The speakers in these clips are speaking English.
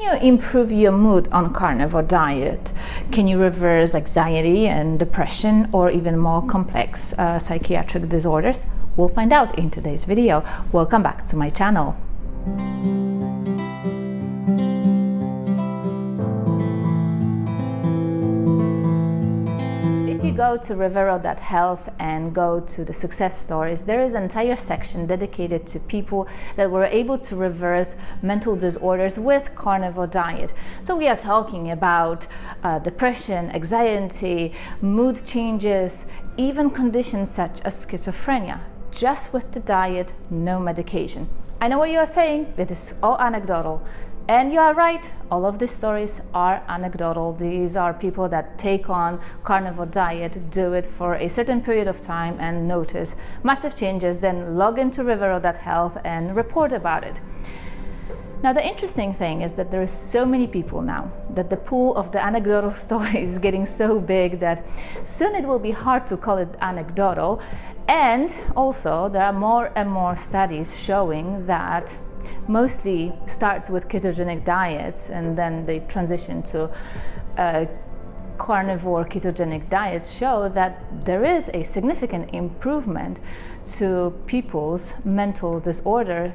Can you improve your mood on carnivore diet? Can you reverse anxiety and depression or even more complex psychiatric disorders? We'll find out in today's video. Welcome back to my channel. If you go to Rivero.health and go to the success stories, there is an entire section dedicated to people that were able to reverse mental disorders with carnivore diet. So we are talking about depression, anxiety, mood changes, even conditions such as schizophrenia, just with the diet, no medication. I know what you are saying, it is all anecdotal. And you are right, all of these stories are anecdotal. These are people that take on carnivore diet, do it for a certain period of time and notice massive changes, then log into Rivero.health and report about it. Now the interesting thing is that there is so many people now that the pool of the anecdotal stories is getting so big that soon it will be hard to call it anecdotal. And also there are more and more studies showing that mostly starts with ketogenic diets and then they transition to carnivore ketogenic diets, show that there is a significant improvement to people's mental disorder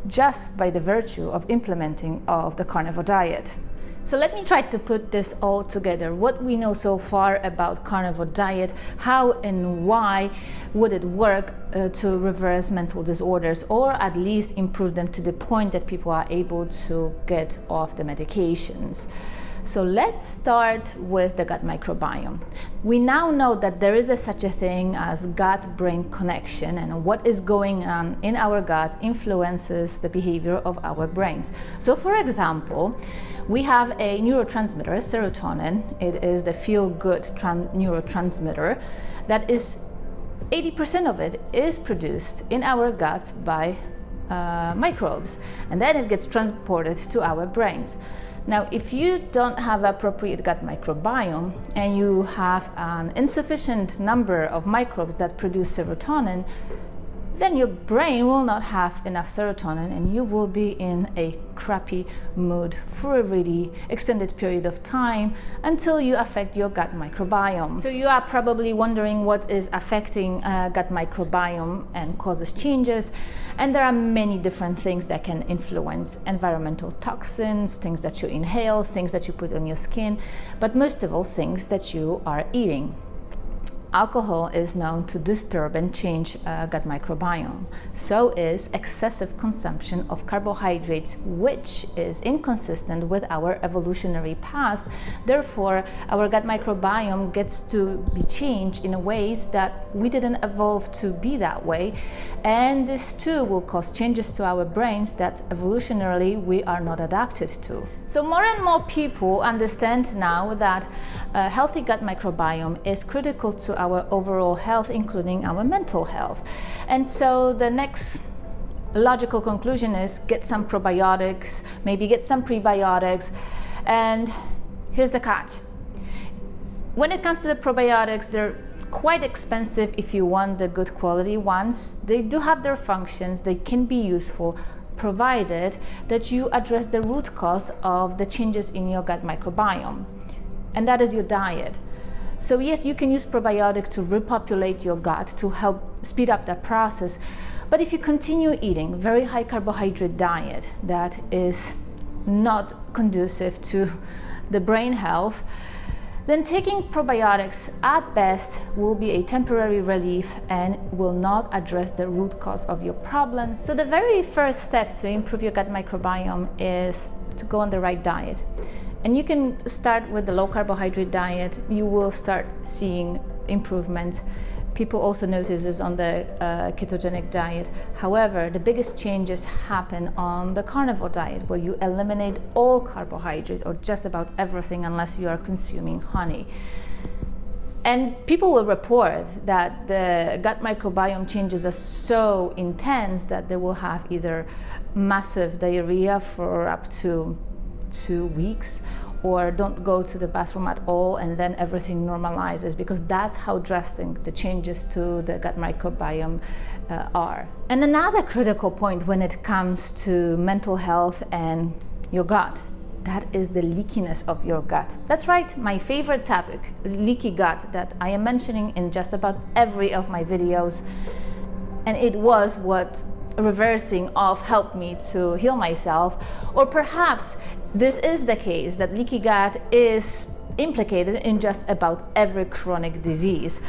just by the virtue of implementing of the carnivore diet. So let me try to put this all together. What we know so far about carnivore diet, how and why would it work to reverse mental disorders or at least improve them to the point that people are able to get off the medications. So let's start with the gut microbiome. We now know that there is such a thing as gut-brain connection, and what is going on in our gut influences the behavior of our brains. So for example, we have a neurotransmitter, serotonin. It is the feel-good neurotransmitter that is 80% of it is produced in our guts by microbes, and then it gets transported to our brains. Now, if you don't have appropriate gut microbiome and you have an insufficient number of microbes that produce serotonin, then your brain will not have enough serotonin and you will be in a crappy mood for a really extended period of time until you affect your gut microbiome. So you are probably wondering what is affecting gut microbiome and causes changes. And there are many different things that can influence: environmental toxins, things that you inhale, things that you put on your skin, but most of all, things that you are eating. Alcohol is known to disturb and change gut microbiome. So is excessive consumption of carbohydrates, which is inconsistent with our evolutionary past. Therefore, our gut microbiome gets to be changed in ways that we didn't evolve to be that way. And this too will cause changes to our brains that evolutionarily we are not adapted to. So more and more people understand now that a healthy gut microbiome is critical to our overall health, including our mental health. And so the next logical conclusion is get some probiotics, maybe get some prebiotics. And here's the catch. When it comes to the probiotics, they're quite expensive if you want the good quality ones. They do have their functions, they can be useful, provided that you address the root cause of the changes in your gut microbiome, and that is your diet. So yes, you can use probiotics to repopulate your gut to help speed up that process, but if you continue eating very high carbohydrate diet that is not conducive to the brain health, then taking probiotics at best will be a temporary relief and will not address the root cause of your problems. So the very first step to improve your gut microbiome is to go on the right diet. And you can start with the low carbohydrate diet. You will start seeing improvement. People also notice this on the ketogenic diet. However, the biggest changes happen on the carnivore diet, where you eliminate all carbohydrates or just about everything unless you are consuming honey. And people will report that the gut microbiome changes are so intense that they will have either massive diarrhea for up to 2 weeks, or don't go to the bathroom at all, and then everything normalizes, because that's how drastic the changes to the gut microbiome are. And another critical point when it comes to mental health and your gut that is the leakiness of your gut. That's right, my favorite topic, leaky gut, that I am mentioning in just about every of my videos. And it was what reversing off helped me to heal myself. Or perhaps this is the case, that leaky gut is implicated in just about every chronic disease.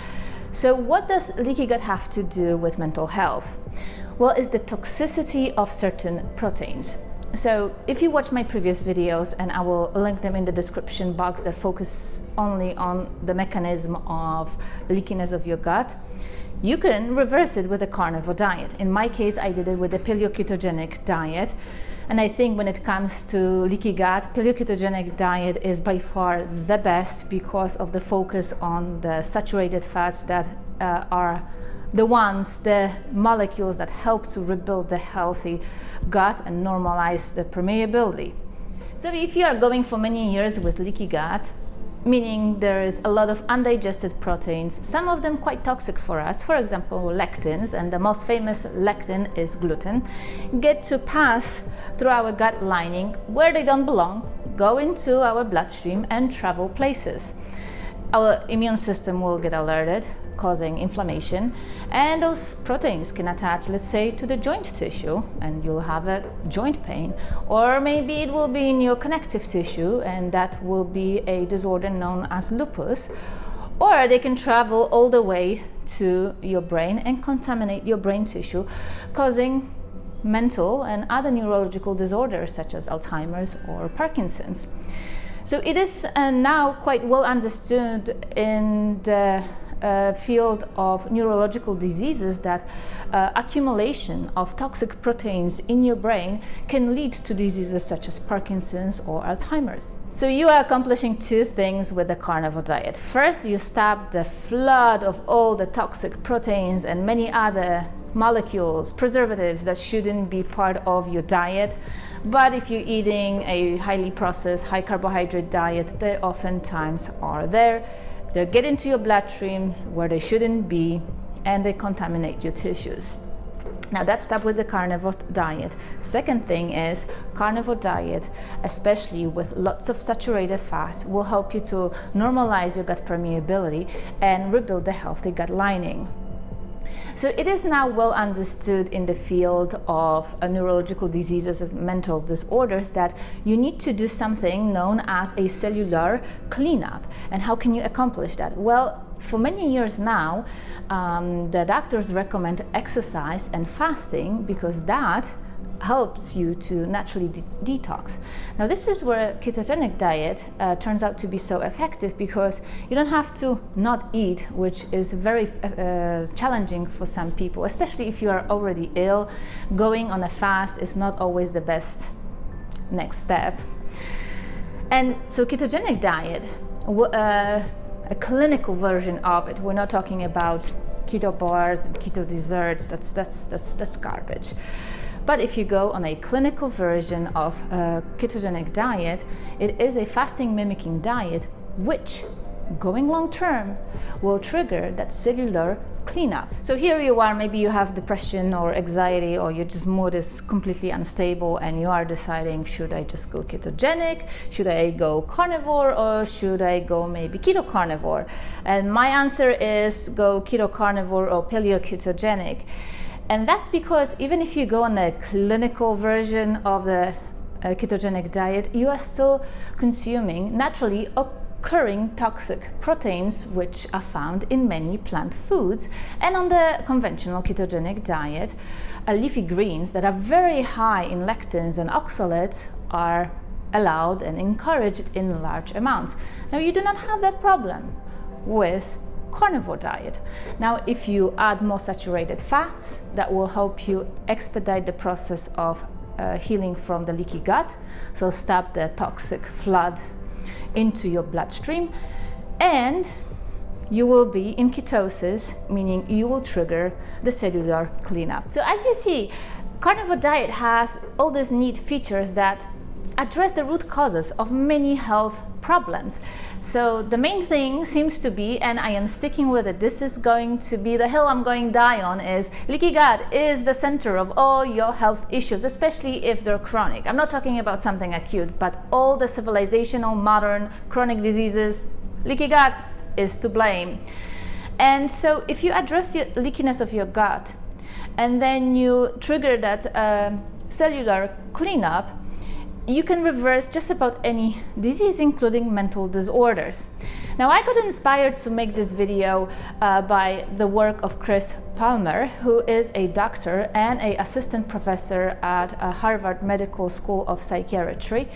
So what does leaky gut have to do with mental health? Well, it's the toxicity of certain proteins. So if you watch my previous videos, and I will link them in the description box, that focus only on the mechanism of leakiness of your gut, you can reverse it with a carnivore diet. In my case, I did it with a paleo-ketogenic diet. And I think when it comes to leaky gut, paleo-ketogenic diet is by far the best because of the focus on the saturated fats that are the molecules that help to rebuild the healthy gut and normalize the permeability. So if you are going for many years with leaky gut, meaning there is a lot of undigested proteins, some of them quite toxic for us, for example lectins, and the most famous lectin is gluten, get to pass through our gut lining where they don't belong, go into our bloodstream and travel places. Our immune system will get alerted, causing inflammation, and those proteins can attach, let's say, to the joint tissue, and you'll have a joint pain. Or maybe it will be in your connective tissue, and that will be a disorder known as lupus. Or they can travel all the way to your brain and contaminate your brain tissue, causing mental and other neurological disorders such as Alzheimer's or Parkinson's. So it is now quite well understood in the field of neurological diseases that accumulation of toxic proteins in your brain can lead to diseases such as Parkinson's or Alzheimer's. So you are accomplishing two things with the carnivore diet. First, you stop the flood of all the toxic proteins and many other molecules, preservatives that shouldn't be part of your diet. But if you're eating a highly processed, high carbohydrate diet, they oftentimes are there. They get into your bloodstreams where they shouldn't be, and they contaminate your tissues. Now that's step with the carnivore diet. Second thing is carnivore diet, especially with lots of saturated fats, will help you to normalize your gut permeability and rebuild the healthy gut lining. So it is now well understood in the field of neurological diseases and mental disorders that you need to do something known as a cellular cleanup. And how can you accomplish that? Well, for many years now, the doctors recommend exercise and fasting because that helps you to naturally detox. Now this is where ketogenic diet turns out to be so effective, because you don't have to not eat, which is very challenging for some people, especially if you are already ill. Going on a fast is not always the best next step. And so ketogenic diet, a clinical version of it, we're not talking about keto bars and keto desserts, that's garbage. But if you go on a clinical version of a ketogenic diet, it is a fasting mimicking diet, which going long term will trigger that cellular cleanup. So here you are, maybe you have depression or anxiety, or your just mood is completely unstable, and you are deciding, should I just go ketogenic, should I go carnivore, or should I go maybe keto carnivore? And my answer is go keto carnivore or paleo ketogenic. And that's because even if you go on a clinical version of the ketogenic diet, you are still consuming naturally occurring toxic proteins, which are found in many plant foods. And on the conventional ketogenic diet, leafy greens that are very high in lectins and oxalates are allowed and encouraged in large amounts. Now, you do not have that problem with carnivore diet. Now, if you add more saturated fats, that will help you expedite the process of healing from the leaky gut, so stop the toxic flood into your bloodstream, and you will be in ketosis, meaning you will trigger the cellular cleanup. So as you see, carnivore diet has all these neat features that address the root causes of many health problems. So the main thing seems to be, and I am sticking with it, this is going to be the hill I'm going to die on, is leaky gut is the center of all your health issues, especially if they're chronic. I'm not talking about something acute, but all the civilizational, modern, chronic diseases, leaky gut is to blame. And so if you address the leakiness of your gut, and then you trigger that cellular cleanup, you can reverse just about any disease, including mental disorders. Now, I got inspired to make this video by the work of Chris Palmer, who is a doctor and an assistant professor at Harvard Medical School of Psychiatry.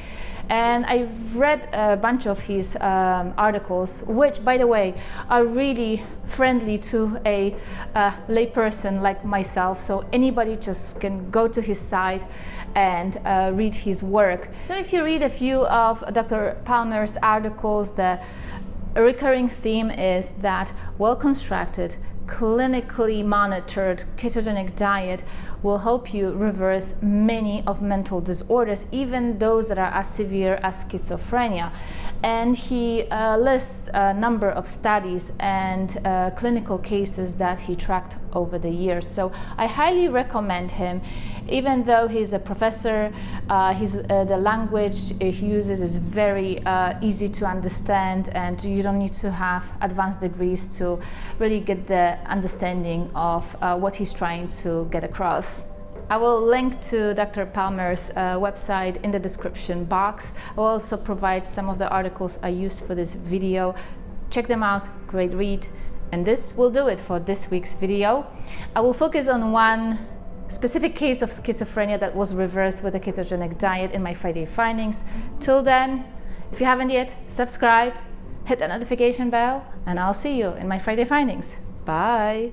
And I've read a bunch of his articles, which, by the way, are really friendly to a layperson like myself. So anybody just can go to his site and read his work. So if you read a few of Dr. Palmer's articles, the recurring theme is that well-constructed, clinically monitored ketogenic diet will help you reverse many of mental disorders, even those that are as severe as schizophrenia. And he lists a number of studies and clinical cases that he tracked over the years. So I highly recommend him. Even though he's a professor, the language he uses is very easy to understand, and you don't need to have advanced degrees to really get the understanding of what he's trying to get across. I will link to Dr. Palmer's website in the description box. I will also provide some of the articles I used for this video. Check them out, great read. And this will do it for this week's video. I will focus on one specific case of schizophrenia that was reversed with a ketogenic diet in my Friday findings. Till then, if you haven't yet, subscribe, hit the notification bell, and I'll see you in my Friday findings. Bye.